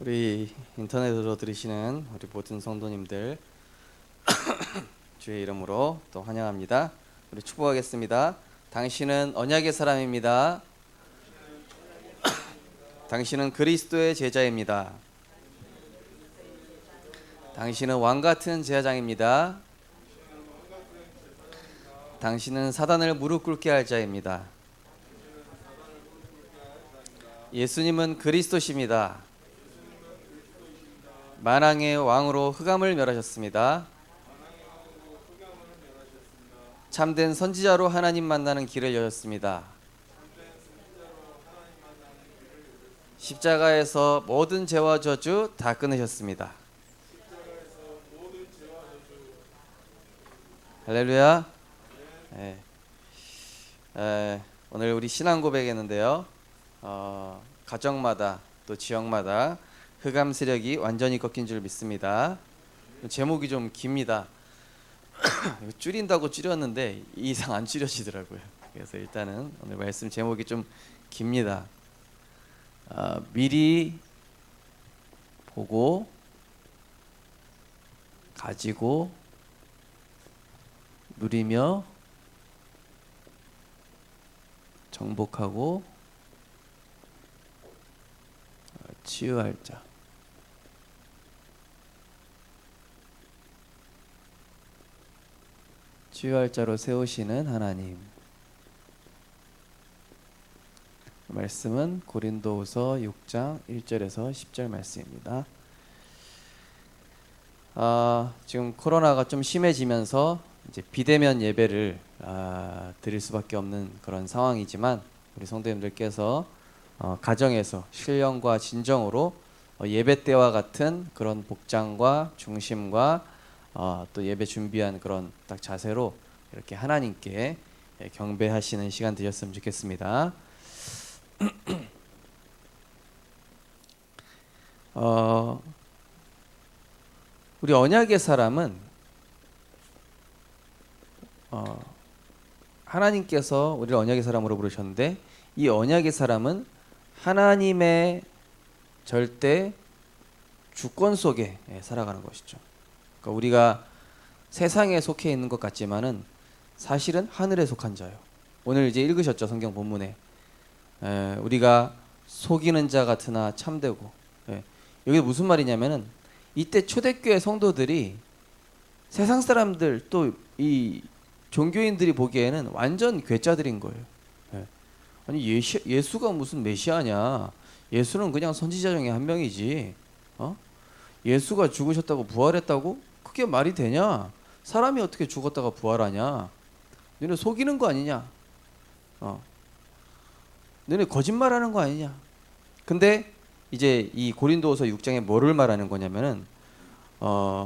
우리 인터넷으로 들으시는 우리 모든 성도님들 주의 이름으로 또 환영합니다. 우리 축복하겠습니다. 당신은 언약의 사람입니다. 당신은 그리스도의 제자입니다. 당신은 왕같은 제사장입니다. 당신은 사단을 무릎 꿇게 할 자입니다. 예수님은 그리스도십니다. 만왕의 왕으로 흑암을 멸하셨습니다. 참된 선지자로 하나님 만나는 길을 여셨습니다. 십자가에서 모든 죄와 저주 다 끊으셨습니다. 할렐루야. 오늘 우리 신앙 고백했는데요. 가정마다 또 지역마다 흑암 세력이 완전히 꺾인 줄 믿습니다. 제목이 좀 깁니다. 줄인다고 줄였는데 이 이상 안 줄여지더라고요. 그래서 일단은 오늘 말씀 제목이 좀 깁니다. 미리 보고 가지고 누리며 정복하고 치유할 자. 치유할 자로 세우시는 하나님. 말씀은 고린도후서 6장 1절에서 10절 말씀입니다. 지금 코로나가 좀 심해지면서 이제 비대면 예배를 드릴 수밖에 없는 그런 상황이지만 우리 성도님들께서 가정에서 신령과 진정으로 예배 때와 같은 그런 복장과 중심과 또 예배 준비한 그런 딱 자세로 이렇게 하나님께 경배하시는 시간 되셨으면 좋겠습니다. 우리 언약의 사람은 하나님께서 우리를 언약의 사람으로 부르셨는데 이 언약의 사람은 하나님의 절대 주권 속에 살아가는 것이죠. 그러니까 우리가 세상에 속해 있는 것 같지만은 사실은 하늘에 속한 자요. 오늘 이제 읽으셨죠, 성경 본문에. 우리가 속이는 자 같으나 참되고. 여기 무슨 말이냐면은 이때 초대교회 성도들이 세상 사람들 또 이 종교인들이 보기에는 완전 괴짜들인 거예요. 아니 예수가 무슨 메시아냐? 예수는 그냥 선지자 중에 한 명이지. 예수가 죽으셨다고 부활했다고? 그게 말이 되냐? 사람이 어떻게 죽었다가 부활하냐? 너네 속이는 거 아니냐? 너네 거짓말하는 거 아니냐? 근데 이제 이 고린도후서 6장에 뭐를 말하는 거냐면은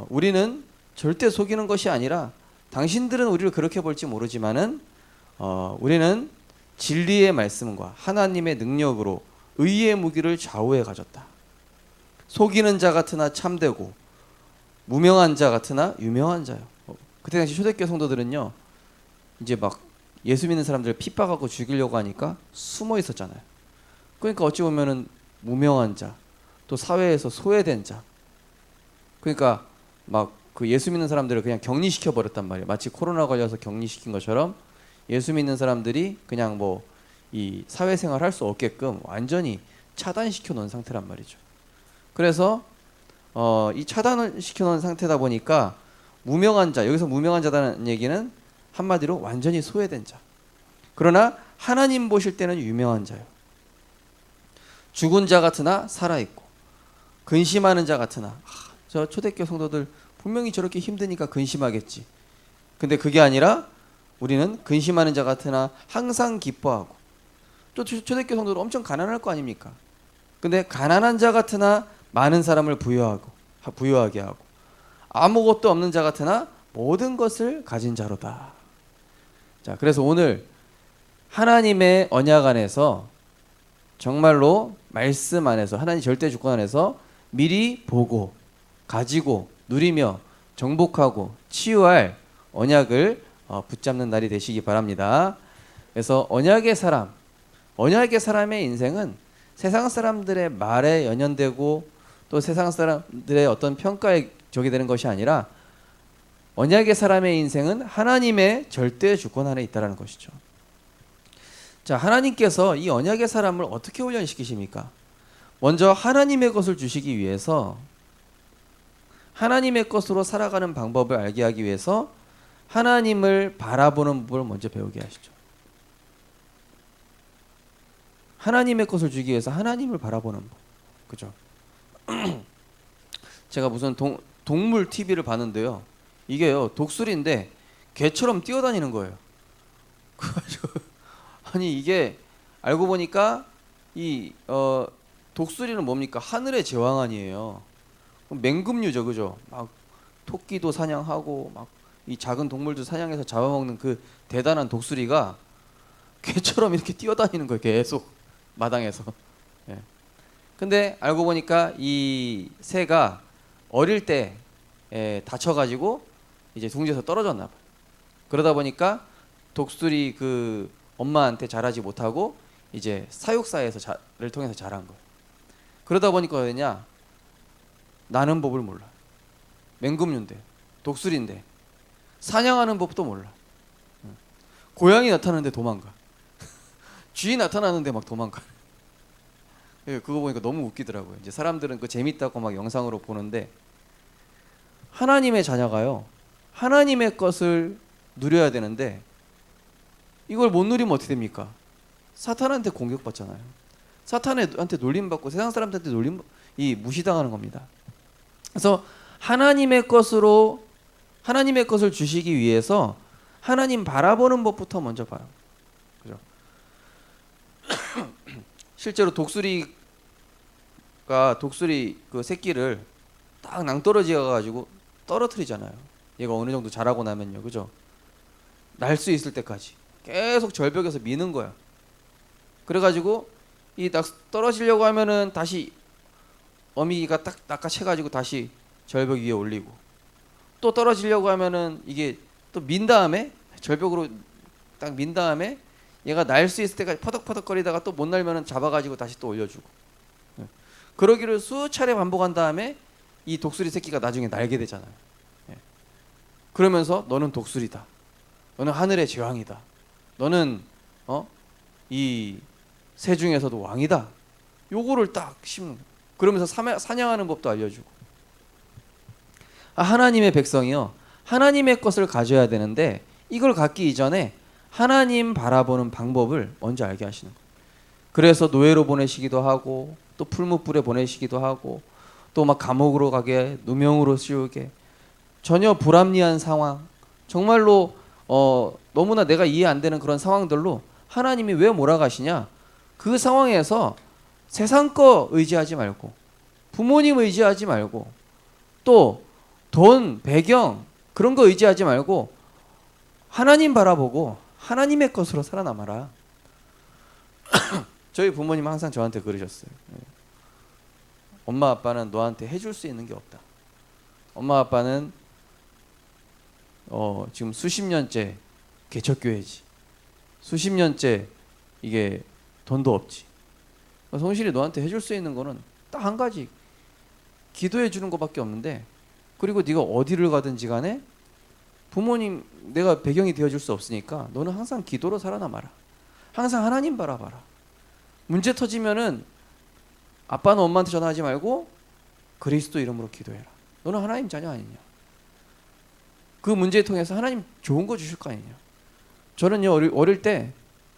우리는 절대 속이는 것이 아니라 당신들은 우리를 그렇게 볼지 모르지만은 우리는 진리의 말씀과 하나님의 능력으로 의의 무기를 좌우에 가졌다. 속이는 자 같으나 참되고 무명한 자 같으나 유명한 자요. 그때 당시 초대교회 성도들은요, 이제 막 예수 믿는 사람들을 핍박하고 죽이려고 하니까 숨어 있었잖아요. 그러니까 어찌 보면은 무명한 자, 또 사회에서 소외된 자. 그러니까 막 그 예수 믿는 사람들을 그냥 격리시켜 버렸단 말이에요. 마치 코로나 걸려서 격리시킨 것처럼 예수 믿는 사람들이 그냥 뭐 이 사회생활 할 수 없게끔 완전히 차단시켜 놓은 상태란 말이죠. 그래서 이 차단을 시켜 놓은 상태다 보니까 무명한 자, 여기서 무명한 자라는 얘기는 한마디로 완전히 소외된 자. 그러나 하나님 보실 때는 유명한 자요. 죽은 자 같으나 살아있고 근심하는 자 같으나 저 초대교회 성도들 분명히 저렇게 힘드니까 근심하겠지. 근데 그게 아니라 우리는 근심하는 자 같으나 항상 기뻐하고, 또 초대교회 성도들 엄청 가난할 거 아닙니까? 근데 가난한 자 같으나 많은 사람을 부유하게 하고, 아무것도 없는 자 같으나 모든 것을 가진 자로다. 자, 그래서 오늘 하나님의 언약 안에서 정말로 말씀 안에서 하나님 절대 주권 안에서 미리 보고 가지고 누리며 정복하고 치유할 언약을 붙잡는 날이 되시기 바랍니다. 그래서 언약의 사람의 인생은 세상 사람들의 말에 연연되고 또 세상 사람들의 어떤 평가에 적이 되는 것이 아니라 언약의 사람의 인생은 하나님의 절대 주권 안에 있다는 것이죠. 자, 하나님께서 이 언약의 사람을 어떻게 훈련시키십니까? 먼저 하나님의 것을 주시기 위해서, 하나님의 것으로 살아가는 방법을 알게 하기 위해서 하나님을 바라보는 법을 먼저 배우게 하시죠. 하나님의 것을 주기 위해서 하나님을 바라보는 법. 그죠? 제가 무슨 동물 TV를 봤는데요. 이게요, 독수리인데 개처럼 뛰어다니는 거예요. 그래가지고 아니 이게 알고 보니까 이 독수리는 뭡니까? 하늘의 제왕 아니에요. 맹금류죠, 그죠? 막 토끼도 사냥하고 막 이 작은 동물도 사냥해서 잡아먹는 그 대단한 독수리가 개처럼 이렇게 뛰어다니는 거예요, 계속 마당에서. 예. 근데 알고 보니까 이 새가 어릴 때 다쳐가지고 이제 둥지에서 떨어졌나 봐요. 그러다 보니까 독수리 그 엄마한테 자라지 못하고 이제 사육사를 통해서 자란 거예요. 그러다 보니까 왜냐? 나는 법을 몰라. 맹금류인데, 독수리인데 사냥하는 법도 몰라. 고양이 나타나는데 도망가. 쥐 나타나는데 막 도망가. 그거 보니까 너무 웃기더라고요. 이제 사람들은 그 재밌다고 막 영상으로 보는데, 하나님의 자녀가요, 하나님의 것을 누려야 되는데 이걸 못 누리면 어떻게 됩니까? 사탄한테 공격받잖아요. 사탄한테 놀림받고 세상 사람들한테 무시당하는 겁니다. 그래서 하나님의 것을 주시기 위해서 하나님 바라보는 법부터 먼저 봐요. 그죠? 실제로 독수리 그 새끼를 딱 낭떠러지가 가지고 떨어뜨리잖아요. 얘가 어느 정도 자라고 나면요, 그죠? 날 수 있을 때까지 계속 절벽에서 미는 거야. 그래가지고 이 떨어지려고 하면은 다시 어미가 딱 낚아채가지고 다시 절벽 위에 올리고, 또 떨어지려고 하면은 이게 또 민 다음에 절벽으로 딱 민 다음에 얘가 날 수 있을 때까지 퍼덕퍼덕거리다가 또 못 날면은 잡아가지고 다시 또 올려주고, 그러기를 수차례 반복한 다음에 이 독수리 새끼가 나중에 날게 되잖아요. 그러면서 너는 독수리다, 너는 하늘의 제왕이다, 너는 이 새 중에서도 왕이다, 요거를 딱 심는. 그러면서 사냥하는 법도 알려주고. 하나님의 백성이요, 하나님의 것을 가져야 되는데 이걸 갖기 이전에 하나님 바라보는 방법을 먼저 알게 하시는 거예요. 그래서 노예로 보내시기도 하고, 또 풀무불에 보내시기도 하고, 또 막 감옥으로 가게, 누명으로 씌우게, 전혀 불합리한 상황, 정말로 너무나 내가 이해 안 되는 그런 상황들로 하나님이 왜 몰아가시냐? 그 상황에서 세상 거 의지하지 말고, 부모님 의지하지 말고, 또 돈, 배경 그런 거 의지하지 말고 하나님 바라보고 하나님의 것으로 살아남아라. 저희 부모님은 항상 저한테 그러셨어요. 엄마 아빠는 너한테 해줄 수 있는 게 없다. 엄마 아빠는 지금 수십 년째 개척교회지, 수십 년째 이게 돈도 없지. 성실히 너한테 해줄 수 있는 거는 딱 한 가지, 기도해 주는 것밖에 없는데, 그리고 네가 어디를 가든지 간에 부모님 내가 배경이 되어줄 수 없으니까 너는 항상 기도로 살아남아라. 항상 하나님 바라봐라. 문제 터지면은 아빠는 엄마한테 전화하지 말고 그리스도 이름으로 기도해라. 너는 하나님 자녀 아니냐. 그 문제를 통해서 하나님 좋은 거 주실 거 아니냐. 저는요, 어릴 때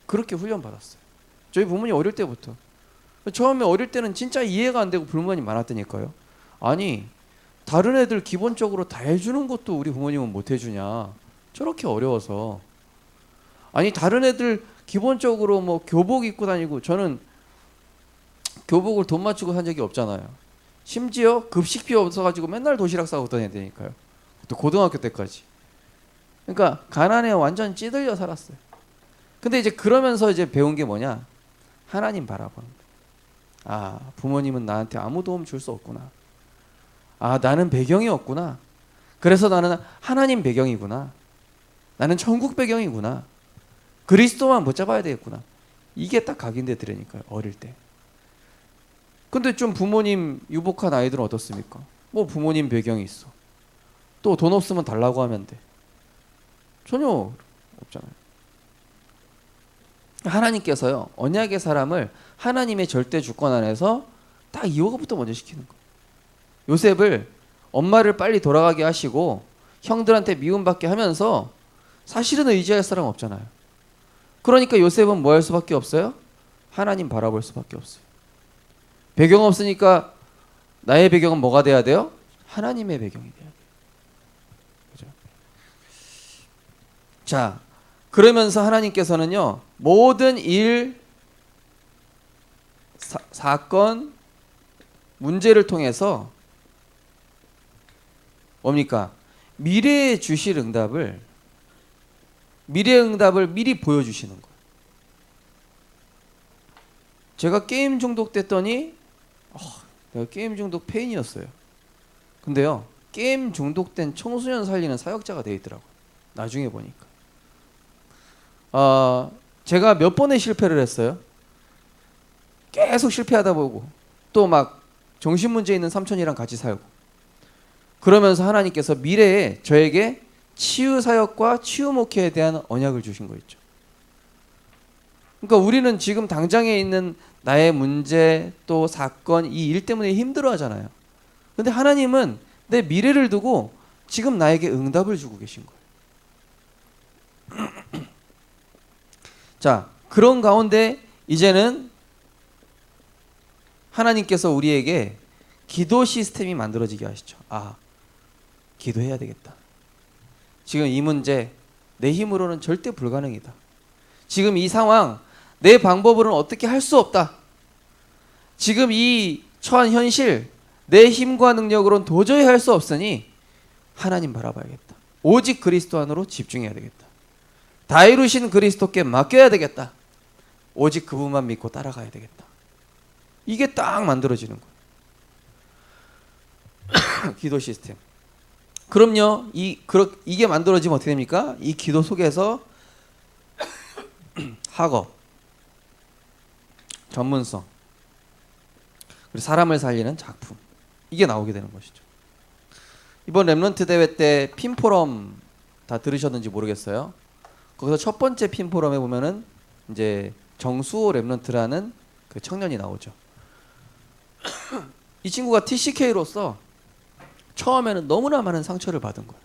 그렇게 훈련 받았어요. 저희 부모님 어릴 때부터. 처음에 어릴 때는 진짜 이해가 안 되고 불만이 많았다니까요. 아니, 다른 애들 기본적으로 다 해주는 것도 우리 부모님은 못 해주냐, 저렇게 어려워서. 아니, 다른 애들 기본적으로 뭐 교복 입고 다니고, 저는 교복을 돈 맞추고 산 적이 없잖아요. 심지어 급식비 없어가지고 맨날 도시락 싸고 다녀야 되니까요. 또 고등학교 때까지. 그러니까 가난에 완전 찌들려 살았어요. 근데 이제 그러면서 이제 배운 게 뭐냐? 하나님 바라보는 거예요. 부모님은 나한테 아무 도움 줄 수 없구나. 나는 배경이 없구나. 그래서 나는 하나님 배경이구나. 나는 천국 배경이구나. 그리스도만 붙잡아야 되겠구나. 이게 딱 각인돼 들으니까요, 어릴 때. 근데 좀 부모님 유복한 아이들은 어떻습니까? 뭐 부모님 배경이 있어. 또 돈 없으면 달라고 하면 돼. 전혀 없잖아요. 하나님께서요, 언약의 사람을 하나님의 절대 주권 안에서 딱 이호가부터 먼저 시키는 거예요. 요셉을 엄마를 빨리 돌아가게 하시고 형들한테 미움받게 하면서 사실은 의지할 사람 없잖아요. 그러니까 요셉은 뭐 할 수밖에 없어요? 하나님 바라볼 수밖에 없어요. 배경 없으니까 나의 배경은 뭐가 돼야 돼요? 하나님의 배경이 돼야 돼요. 그죠? 자, 그러면서 하나님께서는요, 모든 일, 사건, 문제를 통해서 뭡니까? 미래에 주실 응답을, 미래의 응답을 미리 보여주시는 거예요. 제가 게임 중독됐더니 내가 게임 중독 페인이었어요. 근데요, 게임 중독된 청소년 살리는 사역자가 되어 있더라고요. 나중에 보니까. 제가 몇 번의 실패를 했어요. 계속 실패하다 보고 또 막 정신 문제 있는 삼촌이랑 같이 살고 그러면서 하나님께서 미래에 저에게 치유 사역과 치유 목회에 대한 언약을 주신 거 있죠. 그러니까 우리는 지금 당장에 있는 나의 문제 또 사건 이 일 때문에 힘들어 하잖아요. 근데 하나님은 내 미래를 두고 지금 나에게 응답을 주고 계신 거예요. 자, 그런 가운데 이제는 하나님께서 우리에게 기도 시스템이 만들어지게 하시죠. 기도해야 되겠다. 지금 이 문제 내 힘으로는 절대 불가능이다. 지금 이 상황 내 방법으로는 어떻게 할 수 없다. 지금 이 처한 현실 내 힘과 능력으로는 도저히 할 수 없으니 하나님 바라봐야겠다. 오직 그리스도 안으로 집중해야 되겠다. 다 이루신 그리스도께 맡겨야 되겠다. 오직 그분만 믿고 따라가야 되겠다. 이게 딱 만들어지는 거예요. 기도 시스템. 그럼요, 이게 만들어지면 어떻게 됩니까? 이 기도 속에서 학업, 전문성, 그리고 사람을 살리는 작품, 이게 나오게 되는 것이죠. 이번 렘넌트 대회 때 핀포럼 다 들으셨는지 모르겠어요. 거기서 첫 번째 핀포럼에 보면은 이제 정수호 렘넌트라는 그 청년이 나오죠. 이 친구가 TCK로서 처음에는 너무나 많은 상처를 받은 거예요.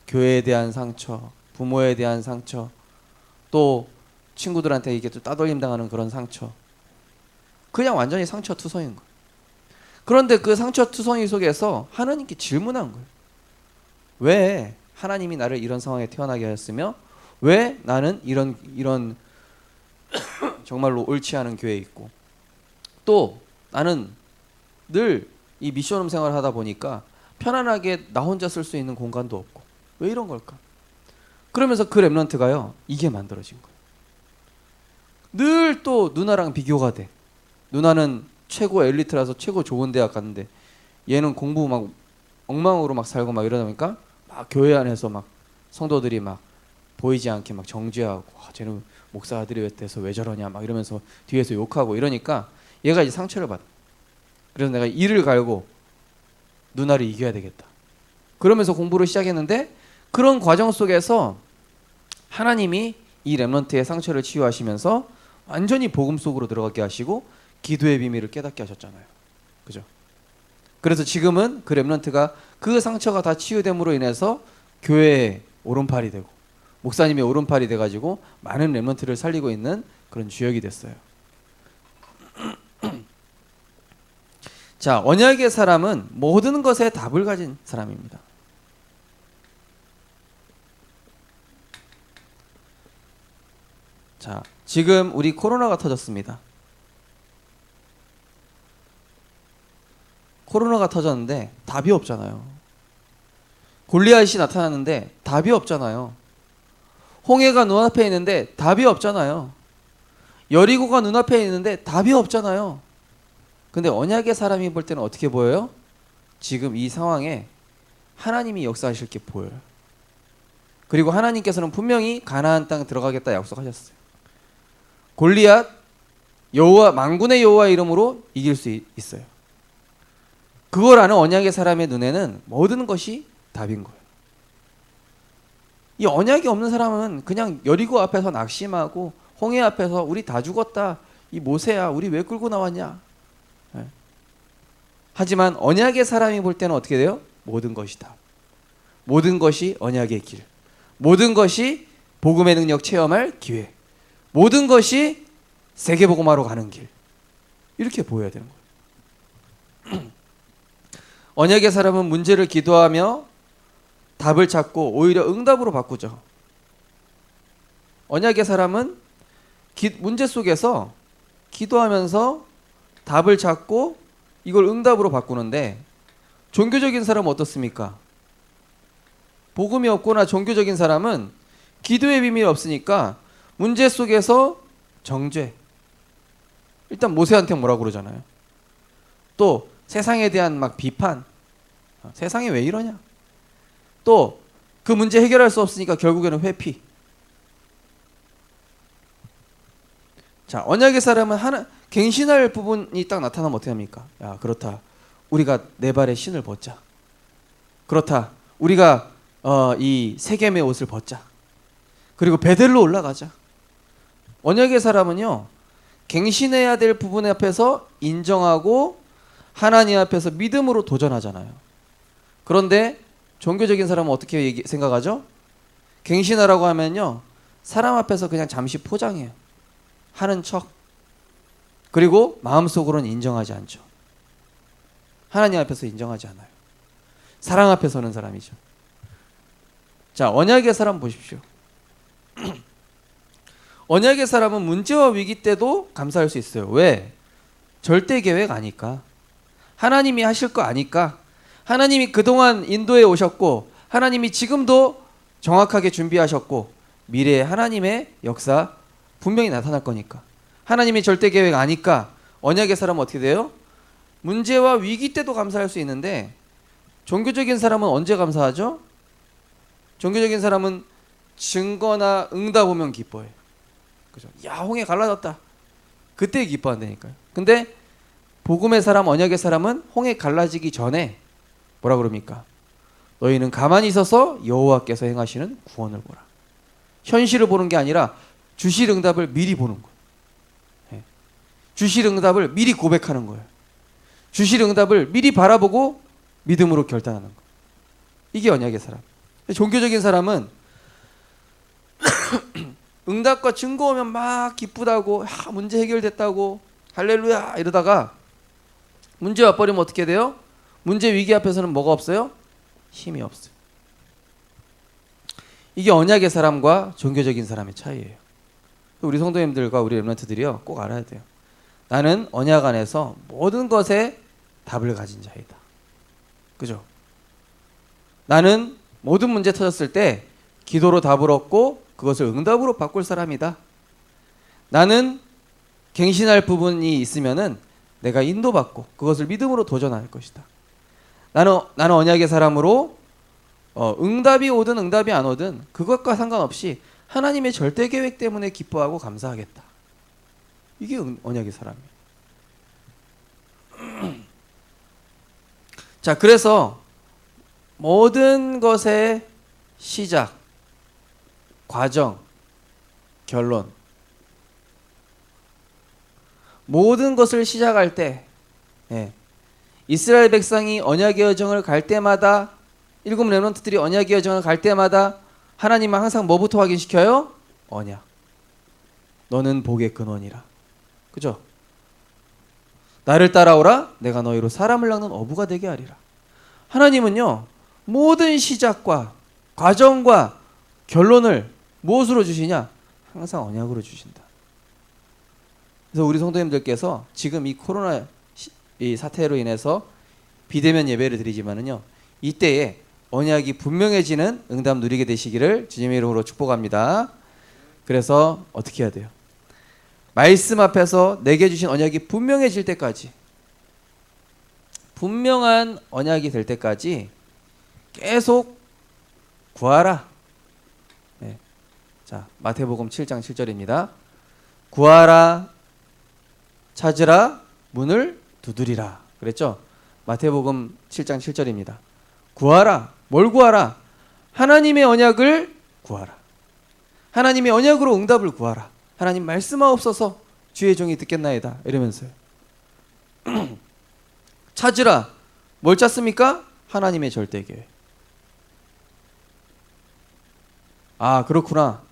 교회에 대한 상처, 부모에 대한 상처, 또 친구들한테 이게 또 따돌림 당하는 그런 상처. 그냥 완전히 상처투성인 거예요. 그런데 그 상처투성이 속에서 하나님께 질문한 거예요. 왜 하나님이 나를 이런 상황에 태어나게 하였으며 왜 나는 이런 정말로 옳지 않은 교회에 있고 또 나는 늘 이 미션홈 생활을 하다 보니까 편안하게 나 혼자 쓸 수 있는 공간도 없고 왜 이런 걸까? 그러면서 그 렘넌트가요, 이게 만들어진 거예요. 늘 또 누나랑 비교가 돼. 누나는 최고 엘리트라서 최고 좋은 대학 갔는데 얘는 공부 막 엉망으로 막 살고 막 이러다 보니까 막 교회 안에서 막 성도들이 막 보이지 않게 막 정죄하고 쟤는 목사 아들이 돼서 왜 저러냐 막 이러면서 뒤에서 욕하고 이러니까 얘가 이제 상처를 받아. 그래서 내가 이를 갈고 누나를 이겨야 되겠다. 그러면서 공부를 시작했는데 그런 과정 속에서 하나님이 이 렘넌트의 상처를 치유하시면서 완전히 복음 속으로 들어가게 하시고 기도의 비밀을 깨닫게 하셨잖아요. 그죠? 그래서 지금은 그 렘넌트가 그 상처가 다 치유됨으로 인해서 교회의 오른팔이 되고 목사님의 오른팔이 돼가지고 많은 렘넌트를 살리고 있는 그런 주역이 됐어요. 자, 언약의 사람은 모든 것에 답을 가진 사람입니다. 자, 지금 우리 코로나가 터졌습니다. 코로나가 터졌는데 답이 없잖아요. 골리앗이 나타났는데 답이 없잖아요. 홍해가 눈앞에 있는데 답이 없잖아요. 여리고가 눈앞에 있는데 답이 없잖아요. 근데 언약의 사람이 볼 때는 어떻게 보여요? 지금 이 상황에 하나님이 역사하실 게 보여요. 그리고 하나님께서는 분명히 가나안 땅 들어가겠다 약속하셨어요. 골리앗, 여호와 만군의 여호와 이름으로 이길 수 있어요. 그걸 아는 언약의 사람의 눈에는 모든 것이 답인 거예요. 이 언약이 없는 사람은 그냥 여리고 앞에서 낙심하고 홍해 앞에서 우리 다 죽었다. 이 모세야 우리 왜 끌고 나왔냐. 네. 하지만 언약의 사람이 볼 때는 어떻게 돼요? 모든 것이 답. 모든 것이 언약의 길. 모든 것이 복음의 능력 체험할 기회. 모든 것이 세계복음화로 가는 길. 이렇게 보여야 되는 거예요. 언약의 사람은 문제를 기도하며 답을 찾고 오히려 응답으로 바꾸죠. 언약의 사람은 문제 속에서 기도하면서 답을 찾고 이걸 응답으로 바꾸는데, 종교적인 사람은 어떻습니까? 복음이 없거나 종교적인 사람은 기도의 비밀이 없으니까 문제 속에서 정죄. 일단 모세한테 뭐라고 그러잖아요. 또 세상에 대한 막 비판. 세상이 왜 이러냐. 또 그 문제 해결할 수 없으니까 결국에는 회피. 자, 언약의 사람은 갱신할 부분이 딱 나타나면 어떻게 합니까? 야, 그렇다. 우리가 내 발에 신을 벗자. 그렇다. 우리가 이 세겜의 옷을 벗자. 그리고 베델로 올라가자. 언약의 사람은요, 갱신해야 될 부분 앞에서 인정하고 하나님 앞에서 믿음으로 도전하잖아요. 그런데 종교적인 사람은 어떻게 생각하죠? 갱신하라고 하면요, 사람 앞에서 그냥 잠시 포장해요. 하는 척. 그리고 마음속으로는 인정하지 않죠. 하나님 앞에서 인정하지 않아요. 사랑 앞에 서는 사람이죠. 자, 언약의 사람 보십시오. 언약의 사람은 문제와 위기 때도 감사할 수 있어요. 왜? 절대 계획 아니까. 하나님이 하실 거 아니까. 하나님이 그동안 인도해 오셨고, 하나님이 지금도 정확하게 준비하셨고, 미래에 하나님의 역사 분명히 나타날 거니까. 하나님의 절대 계획 아니까 언약의 사람은 어떻게 돼요? 문제와 위기 때도 감사할 수 있는데, 종교적인 사람은 언제 감사하죠? 종교적인 사람은 증거나 응답 오면 기뻐해. 그죠? 야, 홍해 갈라졌다. 그때 기뻐한다니까요. 근데 복음의 사람, 언약의 사람은 홍해 갈라지기 전에 뭐라 그럽니까? 너희는 가만히 있어서 여호와께서 행하시는 구원을 보라. 현실을 보는 게 아니라 주실 응답을 미리 보는 거예요. 네. 주실 응답을 미리 고백하는 거예요. 주실 응답을 미리 바라보고 믿음으로 결단하는 거예요. 이게 언약의 사람. 종교적인 사람은 응답과 증거 오면 막 기쁘다고, 문제 해결됐다고 할렐루야 이러다가 문제 와버리면 어떻게 돼요? 문제 위기 앞에서는 뭐가 없어요? 힘이 없어요. 이게 언약의 사람과 종교적인 사람의 차이예요. 우리 성도님들과 우리 렘넌트들이요, 꼭 알아야 돼요. 나는 언약 안에서 모든 것에 답을 가진 자이다. 그죠? 나는 모든 문제 터졌을 때 기도로 답을 얻고 그것을 응답으로 바꿀 사람이다. 나는 갱신할 부분이 있으면은 내가 인도받고 그것을 믿음으로 도전할 것이다. 나는 언약의 사람으로 응답이 오든 응답이 안 오든 그것과 상관없이 하나님의 절대 계획 때문에 기뻐하고 감사하겠다. 이게 언약의 사람이에요. 자, 그래서 모든 것의 시작, 과정, 결론. 모든 것을 시작할 때, 이스라엘 백성이 언약의 여정을 갈 때마다, 일곱 렘넌트들이 언약의 여정을 갈 때마다 하나님은 항상 뭐부터 확인시켜요? 언약. 너는 복의 근원이라. 그죠? 나를 따라오라. 내가 너희로 사람을 낚는 어부가 되게 하리라. 하나님은요, 모든 시작과 과정과 결론을 무엇으로 주시냐? 항상 언약으로 주신다. 그래서 우리 성도님들께서 지금 이 코로나 이 사태로 인해서 비대면 예배를 드리지만은요, 이때에 언약이 분명해지는 응답 누리게 되시기를 주님의 이름으로 축복합니다. 그래서 어떻게 해야 돼요? 말씀 앞에서 내게 주신 언약이 분명해질 때까지, 분명한 언약이 될 때까지 계속 구하라. 자, 마태복음 7장 7절입니다. 구하라, 찾으라 문을 두드리라 그랬죠. 마태복음 7장 7절입니다. 구하라. 뭘 구하라? 하나님의 언약을 구하라. 하나님의 언약으로 응답을 구하라. 하나님 말씀하옵소서 주의 종이 듣겠나이다 이러면서요. 찾으라. 뭘 찾습니까? 하나님의 절대 계획. 아, 그렇구나.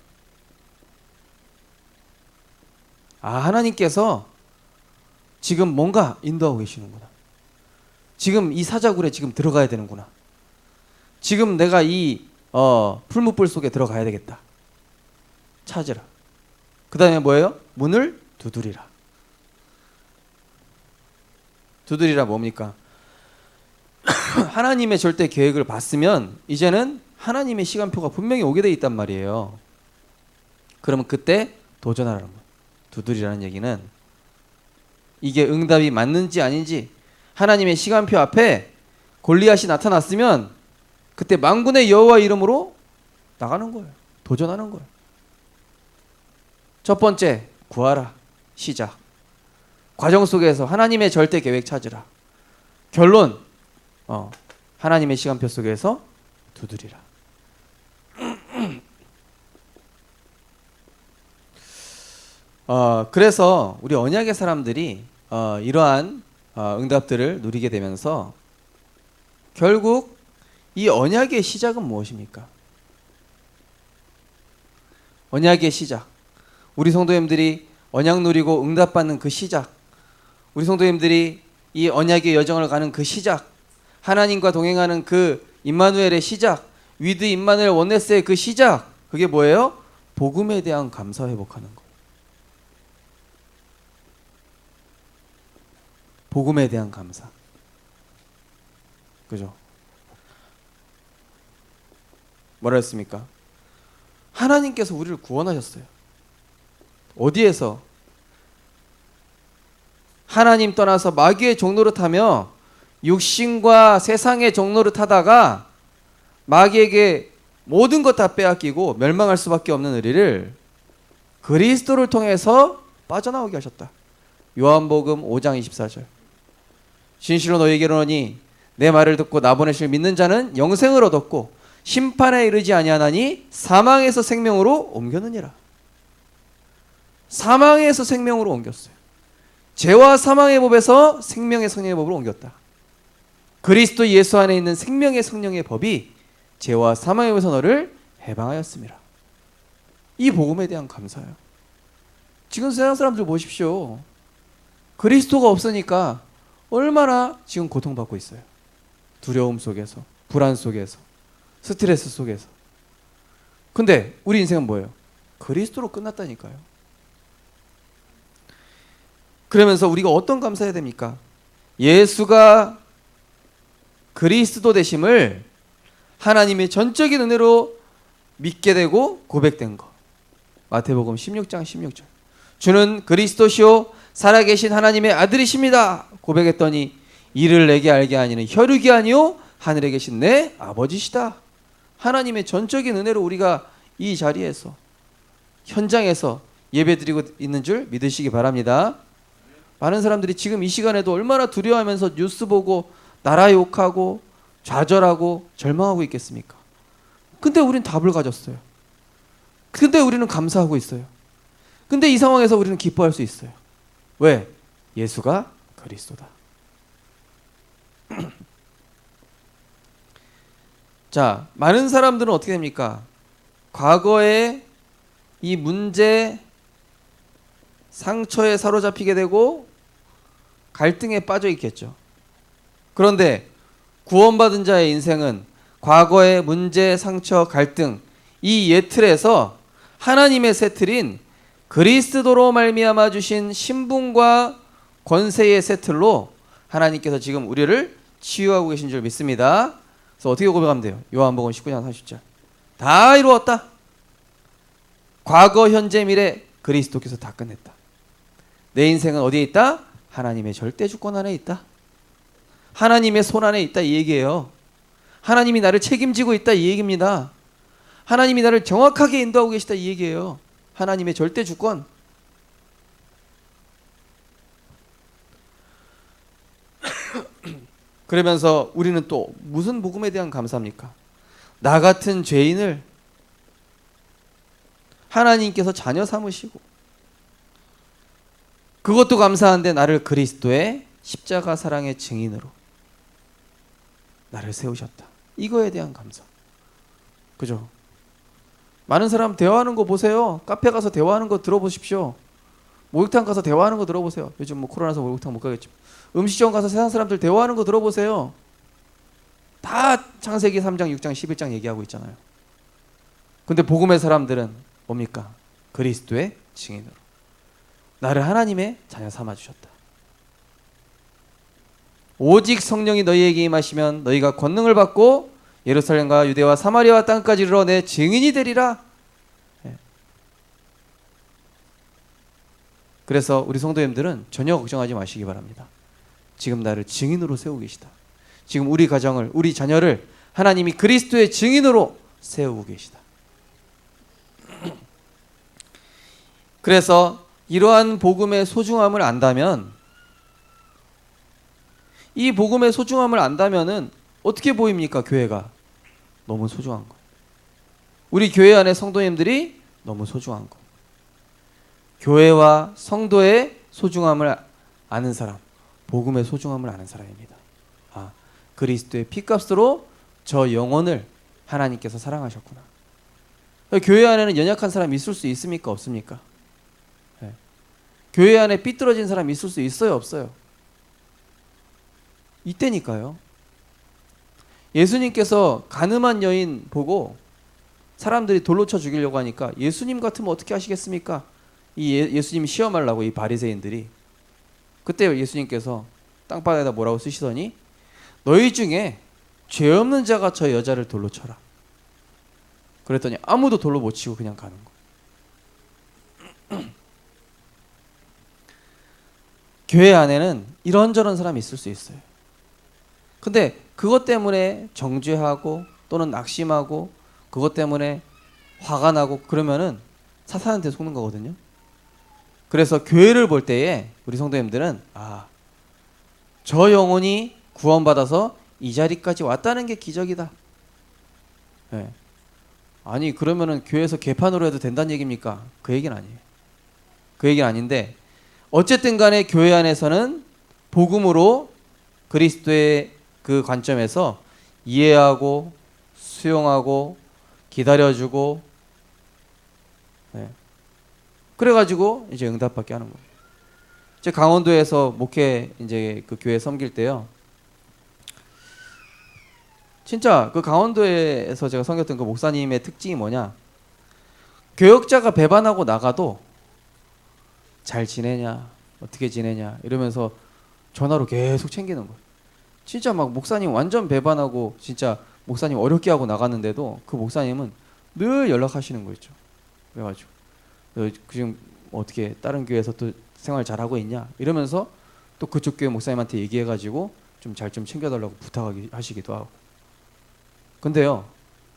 아, 하나님께서 지금 뭔가 인도하고 계시는구나. 지금 이 사자굴에 지금 들어가야 되는구나. 지금 내가 이 풀무불 속에 들어가야 되겠다. 찾으라. 그 다음에 뭐예요? 문을 두드리라. 두드리라 뭡니까? 하나님의 절대 계획을 봤으면 이제는 하나님의 시간표가 분명히 오게 돼 있단 말이에요. 그러면 그때 도전하라는 거예요. 두드리라는 얘기는 이게 응답이 맞는지 아닌지 하나님의 시간표 앞에 골리앗이 나타났으면 그때 만군의 여호와 이름으로 나가는 거예요. 도전하는 거예요. 첫 번째, 구하라. 시작. 과정 속에서 하나님의 절대 계획 찾으라. 결론, 하나님의 시간표 속에서 두드리라. 그래서 우리 언약의 사람들이 이러한 응답들을 누리게 되면서 결국 이 언약의 시작은 무엇입니까? 언약의 시작. 우리 성도님들이 언약 누리고 응답받는 그 시작. 우리 성도님들이 이 언약의 여정을 가는 그 시작. 하나님과 동행하는 그 임마누엘의 시작. 위드 임마누엘 원네스의 그 시작. 그게 뭐예요? 복음에 대한 감사 회복하는 거. 복음에 대한 감사. 그죠? 뭐라 했습니까? 하나님께서 우리를 구원하셨어요. 어디에서? 하나님 떠나서 마귀의 종노릇하며 육신과 세상의 종노릇하다가 마귀에게 모든 것 다 빼앗기고 멸망할 수밖에 없는 우리를 그리스도를 통해서 빠져나오게 하셨다. 요한복음 5장 24절. 진실로 너희에게 이르노니 내 말을 듣고 나 보내실 믿는 자는 영생을 얻었고 심판에 이르지 아니하나니 사망에서 생명으로 옮겼느니라. 사망에서 생명으로 옮겼어요. 죄와 사망의 법에서 생명의 성령의 법으로 옮겼다. 그리스도 예수 안에 있는 생명의 성령의 법이 죄와 사망의 법에서 너를 해방하였습니다. 이 복음에 대한 감사예요. 지금 세상 사람들 보십시오. 그리스도가 없으니까 얼마나 지금 고통받고 있어요. 두려움 속에서, 불안 속에서, 스트레스 속에서. 근데 우리 인생은 뭐예요? 그리스도로 끝났다니까요. 그러면서 우리가 어떤 감사해야 됩니까? 예수가 그리스도 되심을 하나님의 전적인 은혜로 믿게 되고 고백된 것. 마태복음 16장 16절. 주는 그리스도시요 살아계신 하나님의 아들이십니다. 고백했더니 이를 내게 알게 하니는 혈육이 아니요 하늘에 계신 내 아버지시다. 하나님의 전적인 은혜로 우리가 이 자리에서 현장에서 예배드리고 있는 줄 믿으시기 바랍니다. 많은 사람들이 지금 이 시간에도 얼마나 두려워하면서 뉴스 보고 나라 욕하고 좌절하고 절망하고 있겠습니까? 근데 우리는 답을 가졌어요. 근데 우리는 감사하고 있어요. 근데 이 상황에서 우리는 기뻐할 수 있어요. 왜? 예수가 그리스도다. 자, 많은 사람들은 어떻게 됩니까? 과거에 이 문제, 상처에 사로잡히게 되고 갈등에 빠져 있겠죠. 그런데 구원받은 자의 인생은 과거의 문제, 상처, 갈등 이 예틀에서 하나님의 새 틀인 그리스도로 말미암아 주신 신분과 권세의 새 틀로 하나님께서 지금 우리를 치유하고 계신 줄 믿습니다. 그래서 어떻게 고백하면 돼요? 요한복음 19장 30절. 다 이루었다. 과거, 현재, 미래 그리스도께서 다 끝냈다. 내 인생은 어디에 있다? 하나님의 절대 주권 안에 있다. 하나님의 손 안에 있다 이 얘기예요. 하나님이 나를 책임지고 있다 이 얘기입니다. 하나님이 나를 정확하게 인도하고 계시다 이 얘기예요. 하나님의 절대 주권. 그러면서 우리는 또 무슨 복음에 대한 감사입니까? 나 같은 죄인을 하나님께서 자녀 삼으시고, 그것도 감사한데 나를 그리스도의 십자가 사랑의 증인으로 나를 세우셨다. 이거에 대한 감사. 그죠? 많은 사람 대화하는 거 보세요. 카페 가서 대화하는 거 들어보십시오. 목욕탕 가서 대화하는 거 들어보세요. 요즘 뭐 코로나서 목욕탕 못 가겠지만 음식점 가서 세상 사람들 대화하는 거 들어보세요. 다 창세기 3장, 6장, 11장 얘기하고 있잖아요. 근데 복음의 사람들은 뭡니까? 그리스도의 증인으로 나를 하나님의 자녀 삼아주셨다. 오직 성령이 너희에게 임하시면 너희가 권능을 받고 예루살렘과 유대와 사마리아와 땅까지 이르러 내 증인이 되리라. 그래서 우리 성도님들은 전혀 걱정하지 마시기 바랍니다. 지금 나를 증인으로 세우고 계시다. 지금 우리 가정을, 우리 자녀를 하나님이 그리스도의 증인으로 세우고 계시다. 그래서 이러한 복음의 소중함을 안다면, 이 복음의 소중함을 안다면은 어떻게 보입니까? 교회가 너무 소중한 거. 우리 교회 안에 성도님들이 너무 소중한 거. 교회와 성도의 소중함을 아는 사람, 복음의 소중함을 아는 사람입니다. 아, 그리스도의 피값으로 저 영혼을 하나님께서 사랑하셨구나. 교회 안에는 연약한 사람이 있을 수 있습니까? 없습니까? 네. 교회 안에 삐뚤어진 사람이 있을 수 있어요? 없어요? 이때니까요. 예수님께서 가늠한 여인 보고 사람들이 돌로 쳐 죽이려고 하니까 예수님 같으면 어떻게 하시겠습니까? 이 예수님 시험하려고 이 바리새인들이. 그때 예수님께서 땅바닥에다 뭐라고 쓰시더니 너희 중에 죄 없는 자가 저 여자를 돌로 쳐라. 그랬더니 아무도 돌로 못 치고 그냥 가는 거. 교회 안에는 이런저런 사람이 있을 수 있어요. 근데 그것 때문에 정죄하고 또는 낙심하고 그것 때문에 화가 나고 그러면은 사탄한테 속는 거거든요. 그래서 교회를 볼 때에 우리 성도님들은 저 영혼이 구원받아서 이 자리까지 왔다는 게 기적이다. 네. 아니 그러면은 교회에서 개판으로 해도 된다는 얘기입니까? 그 얘기는 아니에요. 그 얘기는 아닌데 어쨌든 간에 교회 안에서는 복음으로 그리스도의 그 관점에서 이해하고 수용하고 기다려주고, 네. 그래가지고 이제 응답받게 하는 거예요. 제 강원도에서 목회 이제 그 교회 섬길 때요. 진짜 그 강원도에서 제가 섬겼던 그 목사님의 특징이 뭐냐? 교역자가 배반하고 나가도 잘 지내냐, 어떻게 지내냐 이러면서 전화로 계속 챙기는 거예요. 진짜 막 목사님 완전 배반하고 진짜 목사님 어렵게 하고 나갔는데도 그 목사님은 늘 연락하시는 거 있죠. 그래가지고 너 지금 어떻게 다른 교회에서 또 생활 잘하고 있냐 이러면서 또 그쪽 교회 목사님한테 얘기해가지고 좀 잘 좀 챙겨달라고 부탁하시기도 하고. 근데요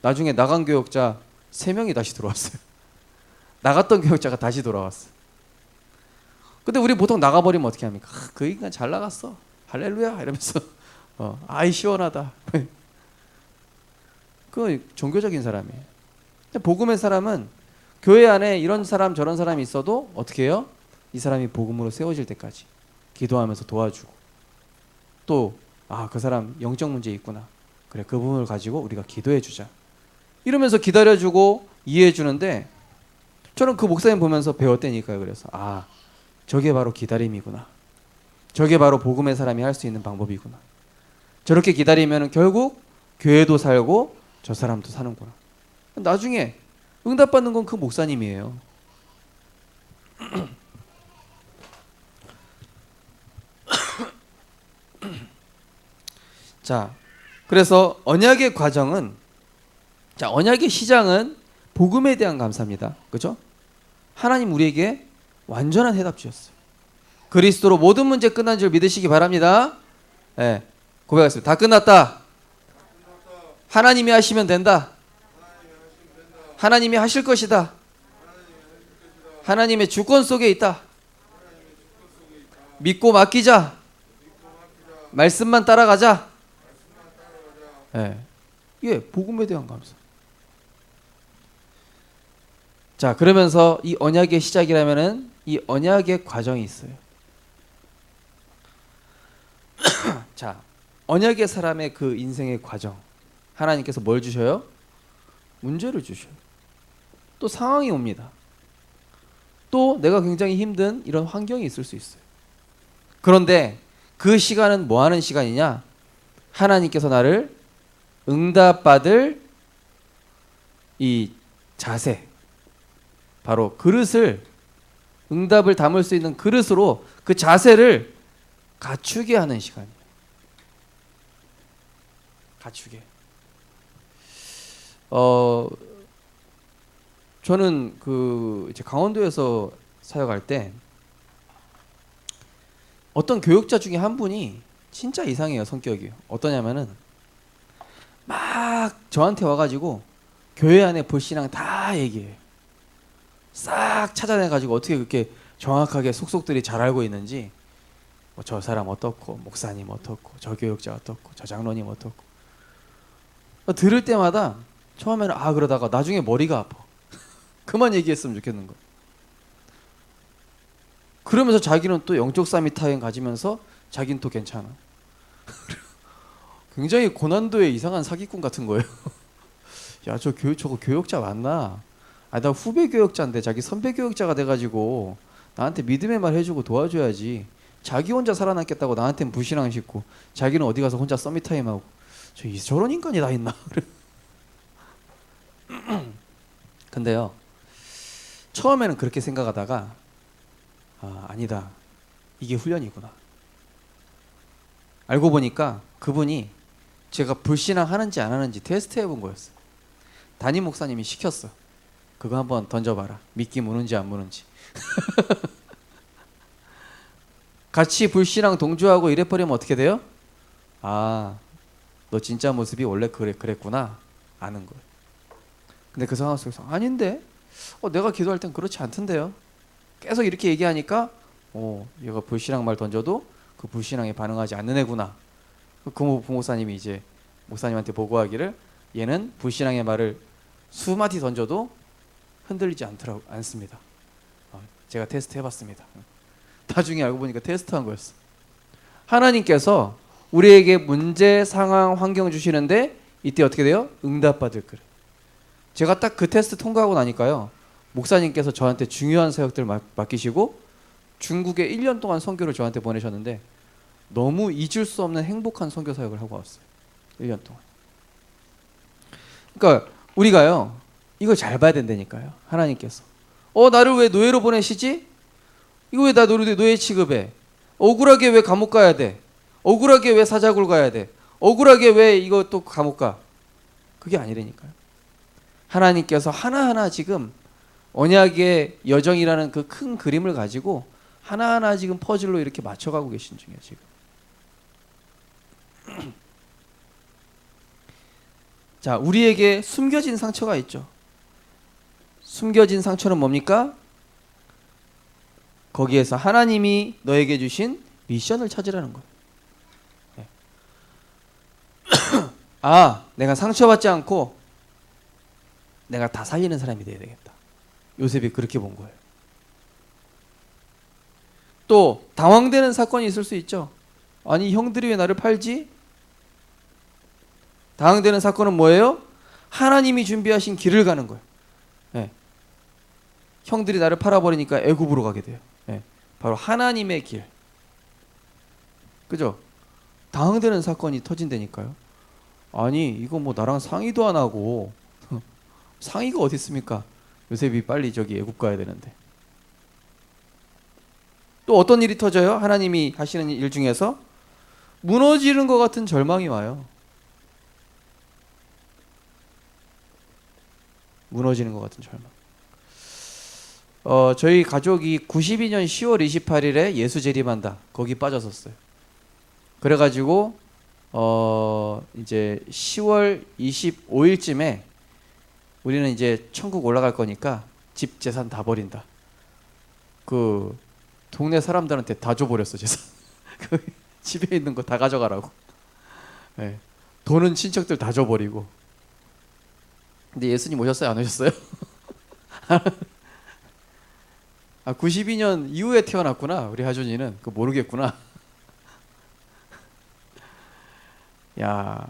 나중에 나간 교역자 3명이 다시 들어왔어요. 나갔던 교역자가 다시 돌아왔어요. 근데 우리 보통 나가버리면 어떻게 합니까? 그 인간 잘 나갔어 할렐루야 이러면서 아이 시원하다. 그 종교적인 사람이에요. 복음의 사람은 교회 안에 이런 사람 저런 사람이 있어도 어떻게 해요? 이 사람이 복음으로 세워질 때까지 기도하면서 도와주고, 또 그 사람 영적 문제 있구나, 그래 그 부분을 가지고 우리가 기도해 주자 이러면서 기다려주고 이해해 주는데, 저는 그 목사님 보면서 배웠다니까요. 그래서 저게 바로 기다림이구나, 저게 바로 복음의 사람이 할 수 있는 방법이구나. 저렇게 기다리면 결국 교회도 살고 저 사람도 사는구나. 나중에 응답받는 건 그 목사님이에요. 자, 그래서 언약의 과정은, 언약의 시작은 복음에 대한 감사입니다. 그렇죠? 하나님 우리에게 완전한 해답 주셨어요. 그리스도로 모든 문제 끝난 줄 믿으시기 바랍니다. 네, 고백하겠습니다. 다 끝났다. 하나님이 하시면 된다. 하나님이 하실 것이다. 하나님의 주권 속에 있다. 믿고 맡기자. 말씀만 따라가자. 예. 예, 복음에 대한 감사. 자, 그러면서 이 언약의 시작이라면은 이 언약의 과정이 있어요. 자, 언약의 사람의 그 인생의 과정. 하나님께서 뭘 주셔요? 문제를 주셔요. 또 상황이 옵니다. 또 내가 굉장히 힘든 이런 환경이 있을 수 있어요. 그런데 그 시간은 뭐 하는 시간이냐? 하나님께서 나를 응답받을 이 자세, 바로 그릇을, 응답을 담을 수 있는 그릇으로 그 자세를 갖추게 하는 시간이에요. 갖추게. 저는 그 이제 강원도에서 사역할 때 어떤 교육자 중에 한 분이 진짜 이상해요, 성격이. 어떠냐면은 막 저한테 와가지고 교회 안에 불신앙 다 얘기해요. 싹 찾아내가지고 어떻게 그렇게 정확하게 속속들이 잘 알고 있는지, 뭐 저 사람 어떻고, 목사님 어떻고, 저 교육자 어떻고, 저 장로님 어떻고. 들을 때마다 처음에는 그러다가 나중에 머리가 아파. 그만 얘기했으면 좋겠는 거예요. 그러면서 자기는 또 영적 싸움이 타행 가지면서 자기는 또 괜찮아. 굉장히 고난도의 이상한 사기꾼 같은 거예요. 야, 저거 교육자 맞나? 나 후배 교육자인데 자기 선배 교육자가 돼가지고 나한테 믿음의 말 해주고 도와줘야지. 자기 혼자 살아남겠다고 나한테는 불신앙 싣고 자기는 어디 가서 혼자 서밋타임하고. 저런 인간이 다 있나? 근데요, 처음에는 그렇게 생각하다가 아니다, 이게 훈련이구나. 알고 보니까 그분이 제가 불신앙 하는지 안 하는지 테스트 해본 거였어요. 담임 목사님이 시켰어. 그거 한번 던져봐라. 믿기 무는지 안 무는지. 같이 불신앙 동조하고 이래버리면 어떻게 돼요? 너 진짜 모습이 원래 그랬구나. 아는 거예요. 근데 그 상황 속에서 아닌데? 내가 기도할 땐 그렇지 않던데요. 계속 이렇게 얘기하니까 얘가 불신앙 말 던져도 그 불신앙에 반응하지 않는 애구나. 그 부목사님이 이제 목사님한테 보고하기를, 얘는 불신앙의 말을 수마디 던져도 흔들리지 않습니다. 제가 테스트 해봤습니다. 나중에 알고 보니까 테스트한 거였어. 하나님께서 우리에게 문제, 상황, 환경 주시는데 이때 어떻게 돼요? 응답받을 그릇. 제가 딱 그 테스트 통과하고 나니까요, 목사님께서 저한테 중요한 사역들을 맡기시고 중국에 1년 동안 선교를 저한테 보내셨는데 너무 잊을 수 없는 행복한 선교 사역을 하고 왔어요. 1년 동안. 그러니까 우리가요, 이걸 잘 봐야 된다니까요. 하나님께서 나를 왜 노예로 보내시지? 이거 왜 나 노예 취급해? 억울하게 왜 감옥 가야 돼? 억울하게 왜 사자굴 가야 돼? 억울하게 왜 이거 또 감옥 가? 그게 아니라니까요. 하나님께서 하나하나 지금 언약의 여정이라는 그 큰 그림을 가지고 하나하나 지금 퍼즐로 이렇게 맞춰가고 계신 중이에요, 지금. 자, 우리에게 숨겨진 상처가 있죠. 숨겨진 상처는 뭡니까? 거기에서 하나님이 너에게 주신 미션을 찾으라는 거예요. 내가 상처받지 않고 내가 다 살리는 사람이 돼야 되겠다. 요셉이 그렇게 본 거예요. 또 당황되는 사건이 있을 수 있죠. 아니, 형들이 왜 나를 팔지? 당황되는 사건은 뭐예요? 하나님이 준비하신 길을 가는 거예요. 형들이 나를 팔아버리니까 애굽으로 가게 돼요. 바로 하나님의 길. 그죠? 당황되는 사건이 터진다니까요. 아니, 이거 뭐 나랑 상의도 안 하고 상의가 어디 있습니까? 요셉이 빨리 저기 애굽 가야 되는데. 또 어떤 일이 터져요? 하나님이 하시는 일 중에서 무너지는 것 같은 절망이 와요. 무너지는 것 같은 절망. 저희 가족이 92년 10월 28일에 예수 재림한다. 거기 빠졌었어요. 그래가지고 이제 10월 25일쯤에 우리는 이제 천국 올라갈 거니까 집 재산 다 버린다. 그 동네 사람들한테 다 줘버렸어, 재산. 그 집에 있는 거 다 가져가라고. 돈은 친척들 다 줘버리고. 근데 예수님 오셨어요? 안 오셨어요? 아, 92년 이후에 태어났구나. 우리 하준이는. 그거 모르겠구나. 야,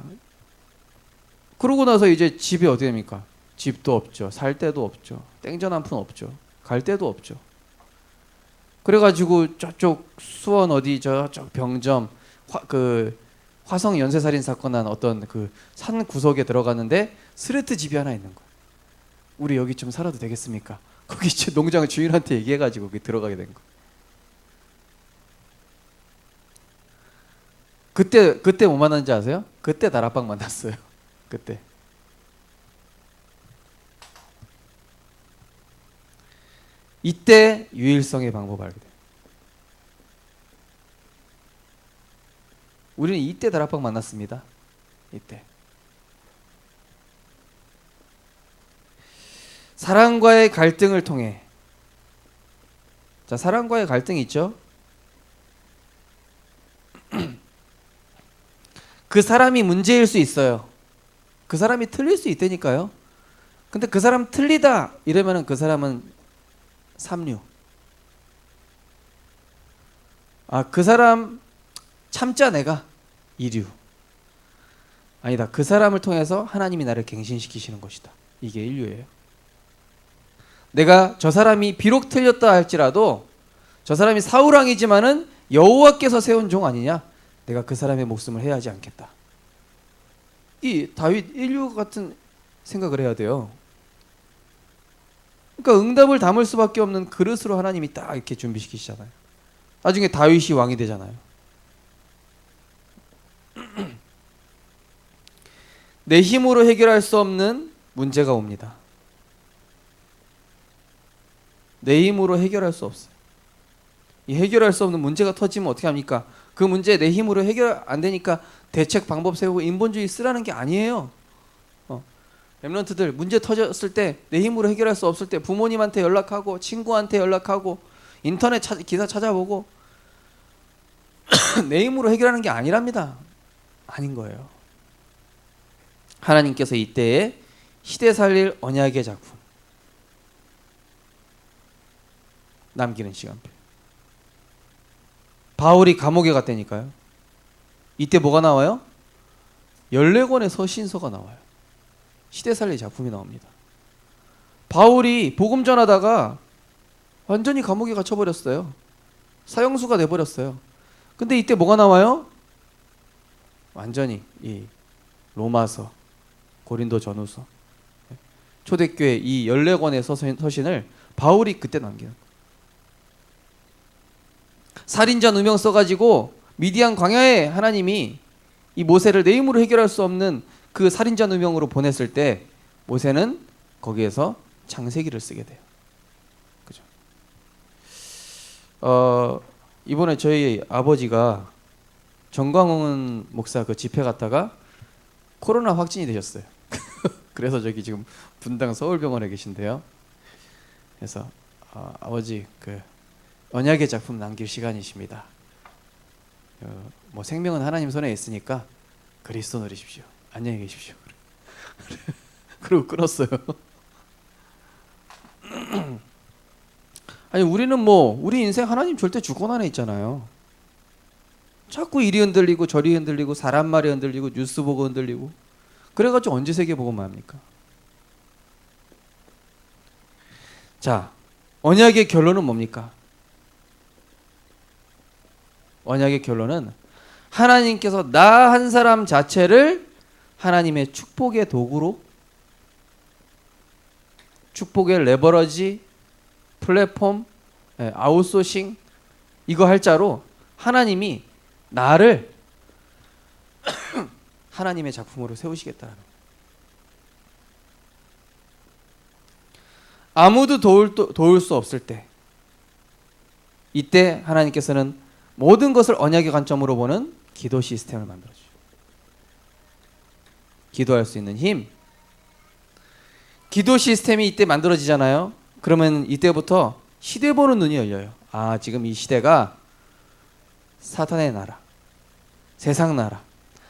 그러고 나서 이제 집이 어디 됩니까? 집도 없죠. 살 데도 없죠. 땡전 한 푼 없죠. 갈 데도 없죠. 그래가지고 저쪽 수원 어디 저쪽 병점 화성 연쇄살인 사건 난 어떤 그 산 구석에 들어갔는데 스레트 집이 하나 있는 거야. 우리 여기 좀 살아도 되겠습니까? 거기 농장 주인한테 얘기해가지고 거기 들어가게 된 거. 그때 뭐 만났는지 아세요? 그때 다락방 만났어요. 그때. 이때 유일성의 방법을 알게 돼요. 우리는 이때 다락방 만났습니다. 이때. 사랑과의 갈등을 통해, 자, 사랑과의 갈등이 있죠. 그 사람이 문제일 수 있어요. 그 사람이 틀릴 수 있다니까요. 근데 그 사람 틀리다 이러면은 그 사람은 삼류. 아, 그 사람 참자 내가 이류. 아니다. 그 사람을 통해서 하나님이 나를 갱신시키시는 것이다. 이게 인류예요. 내가 저 사람이 비록 틀렸다 할지라도 저 사람이 사울왕이지만은 여호와께서 세운 종 아니냐? 내가 그 사람의 목숨을 해야 하지 않겠다. 이 다윗 인류 같은 생각을 해야 돼요. 그러니까 응답을 담을 수밖에 없는 그릇으로 하나님이 딱 이렇게 준비시키시잖아요. 나중에 다윗이 왕이 되잖아요. 내 힘으로 해결할 수 없는 문제가 옵니다. 내 힘으로 해결할 수 없어요. 이 해결할 수 없는 문제가 터지면 어떻게 합니까? 그 문제 내 힘으로 해결 안 되니까 대책 방법 세우고 인본주의 쓰라는 게 아니에요. 렘넌트들 문제 터졌을 때 내 힘으로 해결할 수 없을 때 부모님한테 연락하고 친구한테 연락하고 인터넷 기사 찾아보고 내 힘으로 해결하는 게 아니랍니다. 아닌 거예요. 하나님께서 이때에 시대 살릴 언약의 작품 남기는 시간표. 바울이 감옥에 갔다니까요. 이때 뭐가 나와요? 14권의 서신서가 나와요. 시대 살릴 작품이 나옵니다. 바울이 복음 전하다가 완전히 감옥에 갇혀버렸어요. 사형수가 돼버렸어요. 근데 이때 뭐가 나와요? 완전히 이 로마서, 고린도 전후서, 초대교회 이 14권의 서신을 바울이 그때 남겨요. 살인자 누명 써가지고 미디안 광야에 하나님이 이 모세를 내 힘으로 해결할 수 없는 그 살인자 누명으로 보냈을 때 모세는 거기에서 창세기를 쓰게 돼요. 그죠? 이번에 저희 아버지가 정광훈 목사 그 집회 갔다가 코로나 확진이 되셨어요. 그래서 저기 지금 분당 서울병원에 계신데요. 그래서 아버지 그 언약의 작품 남길 시간이십니다. 뭐 생명은 하나님 손에 있으니까 그리스도 누리십시오. 안녕히 계십시오. 그리고 끊었어요. 아니 우리는 뭐 우리 인생 하나님 절대 주권 안에 있잖아요. 자꾸 이리 흔들리고 저리 흔들리고 사람 말이 흔들리고 뉴스 보고 흔들리고 그래가지고 언제 세계복음만 합니까? 자, 언약의 결론은 뭡니까? 언약의 결론은 하나님께서 나 한 사람 자체를 하나님의 축복의 도구로, 축복의 레버러지, 플랫폼, 아웃소싱 이거 할 자로 하나님이 나를 하나님의 작품으로 세우시겠다는 거예요. 아무도 도울 수 없을 때 이때 하나님께서는 모든 것을 언약의 관점으로 보는 기도 시스템을 만들어줘요. 기도할 수 있는 힘. 기도 시스템이 이때 만들어지잖아요. 그러면 이때부터 시대 보는 눈이 열려요. 아, 지금 이 시대가 사탄의 나라, 세상 나라,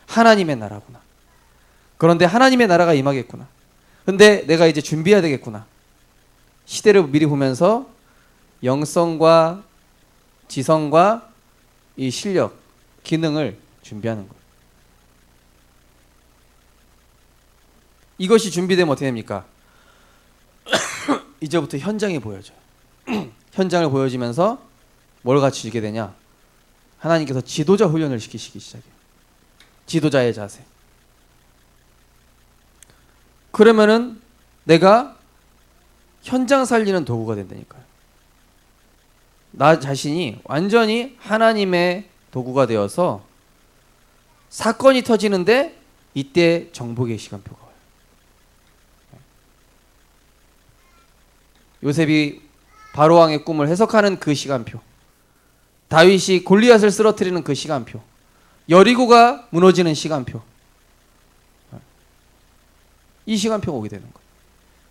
하나님의 나라구나. 그런데 하나님의 나라가 임하겠구나. 근데 내가 이제 준비해야 되겠구나. 시대를 미리 보면서 영성과 지성과 이 실력, 기능을 준비하는 거예요. 이것이 준비되면 어떻게 됩니까? 이제부터 현장이 보여져요. 현장을 보여지면서 뭘 갖추게 되냐? 하나님께서 지도자 훈련을 시키시기 시작해요. 지도자의 자세. 그러면은 내가 현장 살리는 도구가 된다니까요. 나 자신이 완전히 하나님의 도구가 되어서 사건이 터지는데 이때 정복의 시간표가 와요. 요셉이 바로왕의 꿈을 해석하는 그 시간표, 다윗이 골리앗을 쓰러뜨리는 그 시간표, 여리고가 무너지는 시간표, 이 시간표가 오게 되는 거예요.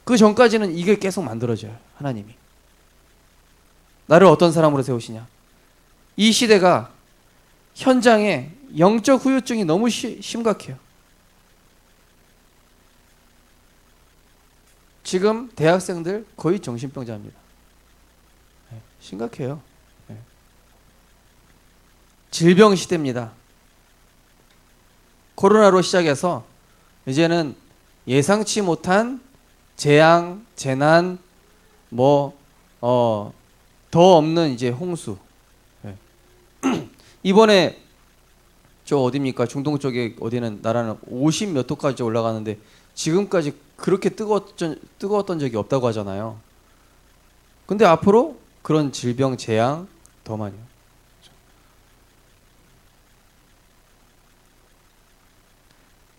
그 전까지는 이게 계속 만들어져요. 하나님이 나를 어떤 사람으로 세우시냐. 이 시대가 현장에 영적 후유증이 너무 심각해요. 지금 대학생들 거의 정신병자입니다. 심각해요. 질병 시대입니다. 코로나로 시작해서 이제는 예상치 못한 재앙, 재난, 더 없는 이제 홍수. 이번에 저 어디입니까? 중동 쪽에 어디는 나라는 50 몇 도까지 올라가는데 지금까지 그렇게 뜨거웠던 적이 없다고 하잖아요. 근데 앞으로 그런 질병, 재앙 더 많이요.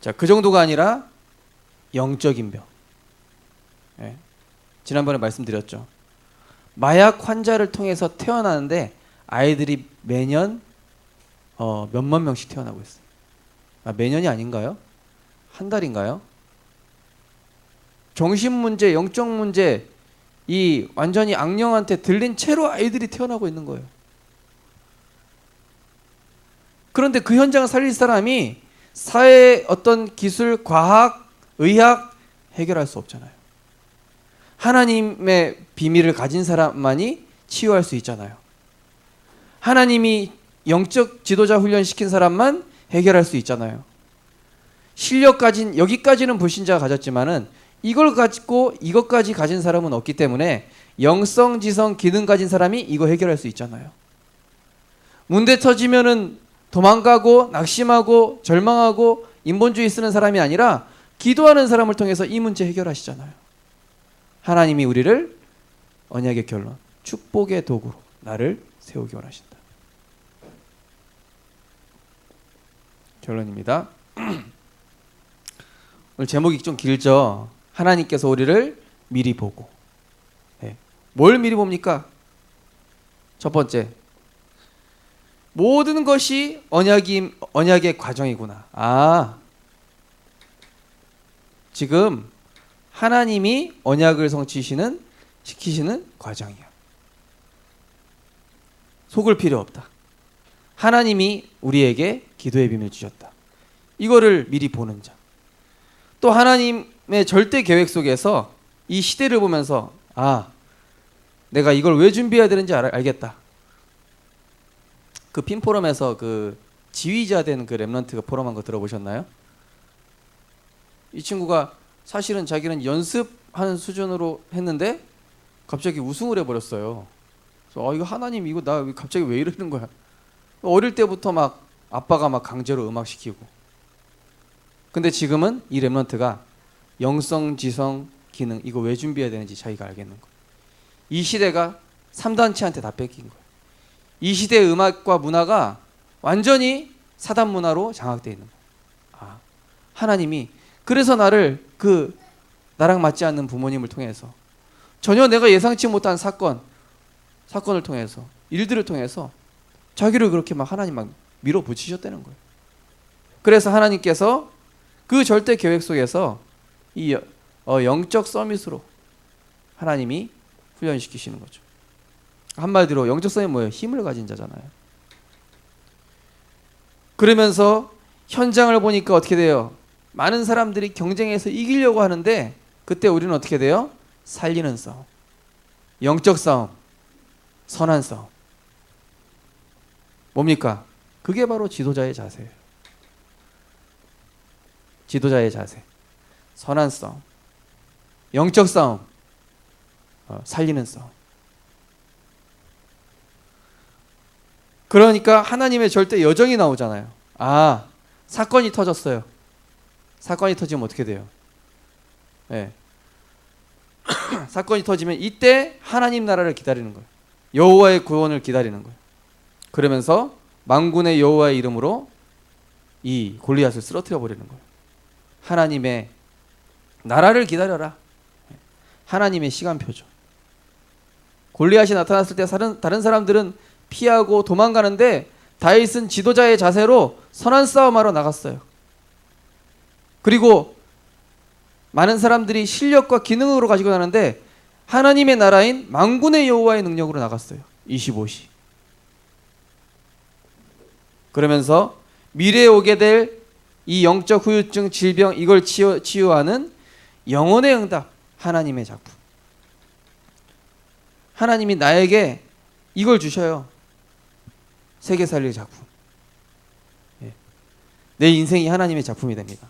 자, 그 정도가 아니라 영적인 병. 지난번에 말씀드렸죠. 마약 환자를 통해서 태어나는데 아이들이 매년 몇만 명씩 태어나고 있어요. 매년이 아닌가요? 한 달인가요? 정신 문제, 영적 문제, 이 완전히 악령한테 들린 채로 아이들이 태어나고 있는 거예요. 그런데 그 현장을 살릴 사람이 사회의 어떤 기술, 과학, 의학 해결할 수 없잖아요. 하나님의 비밀을 가진 사람만이 치유할 수 있잖아요. 하나님이 영적 지도자 훈련시킨 사람만 해결할 수 있잖아요. 실력 가진, 여기까지는 불신자가 가졌지만은 이걸 가지고 이것까지 가진 사람은 없기 때문에 영성, 지성, 기능 가진 사람이 이거 해결할 수 있잖아요. 문제 터지면은 도망가고 낙심하고 절망하고 인본주의 쓰는 사람이 아니라 기도하는 사람을 통해서 이 문제 해결하시잖아요. 하나님이 우리를 언약의 결론, 축복의 도구로 나를 세우기 원하신다. 결론입니다. 오늘 제목이 좀 길죠. 하나님께서 우리를 미리 보고. 뭘 미리 봅니까? 첫 번째, 모든 것이 언약의 과정이구나. 지금 하나님이 언약을 시키시는 과정이야. 속을 필요 없다. 하나님이 우리에게 기도의 비밀을 주셨다. 이거를 미리 보는 자. 또 하나님의 절대 계획 속에서 이 시대를 보면서 내가 이걸 왜 준비해야 되는지 알겠다. 그 핀 포럼에서 그 지휘자 된 그 렘넌트가 포럼한 거 들어보셨나요? 이 친구가 사실은 자기는 연습하는 수준으로 했는데 갑자기 우승을 해버렸어요. 그래서 이거 하나님 이거 나 갑자기 왜 이러는 거야? 어릴 때부터 막 아빠가 막 강제로 음악 시키고. 근데 지금은 이 렘넌트가 영성, 지성, 기능 이거 왜 준비해야 되는지 자기가 알겠는 거예요. 이 시대가 3단체한테 다 뺏긴 거예요. 이 시대의 음악과 문화가 완전히 사단 문화로 장악되어 있는 거예요. 하나님이 그래서 나를 나랑 맞지 않는 부모님을 통해서 전혀 내가 예상치 못한 사건을 통해서 일들을 통해서 자기를 그렇게 막 하나님 막 밀어붙이셨다는 거예요. 그래서 하나님께서 그 절대 계획 속에서 이 영적 서밋으로 하나님이 훈련시키시는 거죠. 한마디로 영적 서밋이 뭐예요? 힘을 가진 자잖아요. 그러면서 현장을 보니까 어떻게 돼요? 많은 사람들이 경쟁해서 이기려고 하는데 그때 우리는 어떻게 돼요? 살리는 싸움, 영적 싸움, 선한 싸움. 뭡니까? 그게 바로 지도자의 자세예요. 지도자의 자세, 선한 싸움, 영적 싸움, 살리는 싸움. 그러니까 하나님의 절대 여정이 나오잖아요. 아, 사건이 터졌어요. 사건이 터지면 어떻게 돼요? 네. 사건이 터지면 이때 하나님 나라를 기다리는 거예요. 여호와의 구원을 기다리는 거예요. 그러면서 만군의 여호와의 이름으로 이 골리앗을 쓰러뜨려 버리는 거예요. 하나님의 나라를 기다려라. 하나님의 시간표죠. 골리앗이 나타났을 때 다른 사람들은 피하고 도망가는데 다윗은 지도자의 자세로 선한 싸움하러 나갔어요. 그리고 많은 사람들이 실력과 기능으로 가지고 나는데 하나님의 나라인 만군의 여호와의 능력으로 나갔어요. 25시. 그러면서 미래에 오게 될 이 영적 후유증, 질병, 이걸 치유하는 영혼의 응답, 하나님의 작품. 하나님이 나에게 이걸 주셔요. 세계 살릴 작품. 내 인생이 하나님의 작품이 됩니다.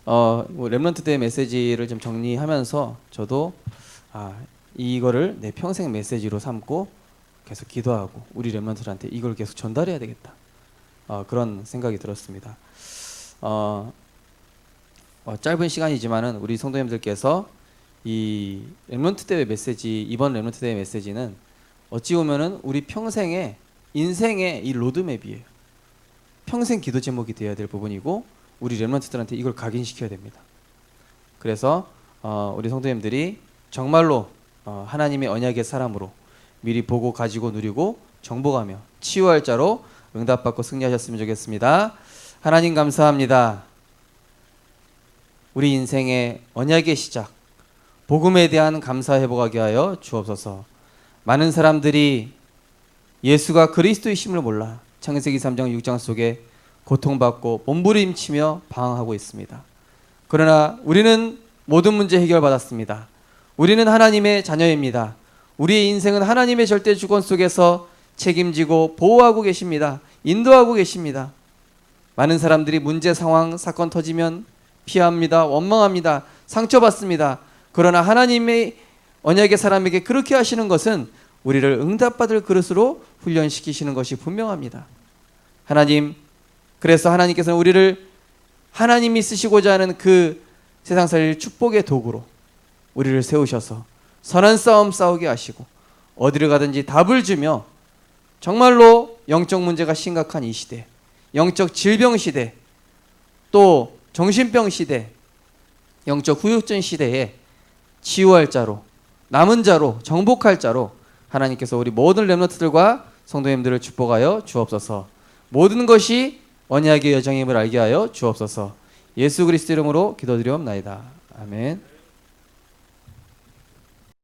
렘넌트 대회 메시지를 좀 정리하면서 저도 이거를 내 평생 메시지로 삼고 계속 기도하고 우리 렘넌트들한테 이걸 계속 전달해야 되겠다. 그런 생각이 들었습니다. 짧은 시간이지만은 우리 성도님들께서 이 렘넌트 대회 메시지, 이번 렘넌트 대회 메시지는 어찌 보면은 우리 평생의 인생의 이 로드맵이에요. 평생 기도 제목이 되어야 될 부분이고 우리 렘넌트들한테 이걸 각인시켜야 됩니다. 그래서 우리 성도님들이 정말로 하나님의 언약의 사람으로 미리 보고 가지고 누리고 정복하며 치유할 자로 응답받고 승리하셨으면 좋겠습니다. 하나님 감사합니다. 우리 인생의 언약의 시작, 복음에 대한 감사 회복하게 하여 주옵소서. 많은 사람들이 예수가 그리스도이심을 몰라 창세기 3장 6장 속에 고통받고 몸부림치며 방황하고 있습니다. 그러나 우리는 모든 문제 해결받았습니다. 우리는 하나님의 자녀입니다. 우리의 인생은 하나님의 절대 주권 속에서 책임지고 보호하고 계십니다. 인도하고 계십니다. 많은 사람들이 문제 상황, 사건 터지면 피합니다. 원망합니다. 상처받습니다. 그러나 하나님의 언약의 사람에게 그렇게 하시는 것은 우리를 응답받을 그릇으로 훈련시키시는 것이 분명합니다. 하나님, 그래서 하나님께서는 우리를 하나님이 쓰시고자 하는 그 세상 살릴 축복의 도구로 우리를 세우셔서 선한 싸움 싸우게 하시고 어디를 가든지 답을 주며 정말로 영적 문제가 심각한 이 시대, 영적 질병 시대, 또 정신병 시대, 영적 후유증 시대에 치유할 자로, 남은 자로, 정복할 자로 하나님께서 우리 모든 렘넌트들과 성도님들을 축복하여 주옵소서. 모든 것이 언약의 여정임을 알게 하여 주옵소서. 예수 그리스도 이름으로 기도드리옵나이다. 아멘.